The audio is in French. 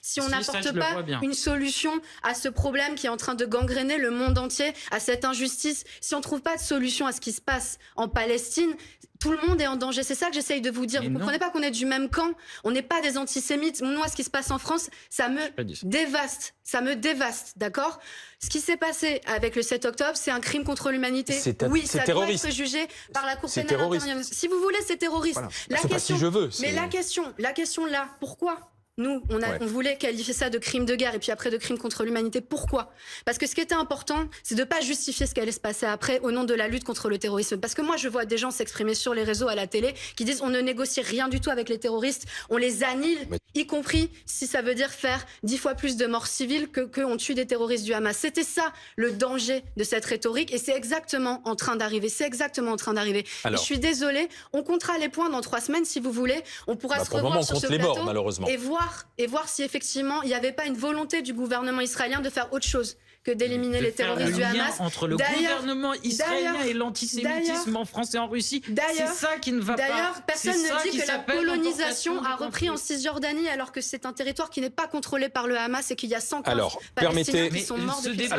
si on n'apporte pas une solution à ce problème qui est en train de gangréner le monde entier, à cette injustice, si on ne trouve pas de solution à ce qui se passe en Palestine, tout le monde est en danger. C'est ça que j'essaye de vous dire. Vous ne comprenez pas qu'on est du même camp. On n'est pas des antisémites. Moi, ce qui se passe en France, ça me dévaste. Ça me dévaste, d'accord? Ce qui s'est passé avec le 7 octobre, c'est un crime contre l'humanité. Oui, ça doit être jugé par la Cour pénale internationale. Si vous voulez, c'est terroriste. Voilà. La question, pas si je veux. Mais la question là, pourquoi? Nous, on voulait qualifier ça de crime de guerre et puis après de crime contre l'humanité. Pourquoi? Parce que ce qui était important, c'est de ne pas justifier ce qui allait se passer après au nom de la lutte contre le terrorisme. Parce que moi, je vois des gens s'exprimer sur les réseaux, à la télé, qui disent on ne négocie rien du tout avec les terroristes, on les annule, y compris si ça veut dire faire 10 fois plus de morts civiles qu'on tue des terroristes du Hamas. C'était ça le danger de cette rhétorique et c'est exactement en train d'arriver. Et je suis désolée, on comptera les points dans 3 semaines si vous voulez. On pourra se revoir sur ce plateau malheureusement. et voir si effectivement il n'y avait pas une volonté du gouvernement israélien de faire autre chose que d'éliminer les terroristes du Hamas. Entre le gouvernement israélien et l'antisémitisme en France et en Russie, c'est ça qui ne va pas. D'ailleurs, personne ne dit que la colonisation a repris en Cisjordanie alors que c'est un territoire qui n'est pas contrôlé par le Hamas et qu'il y a 115 Palestiniens qui sont morts depuis.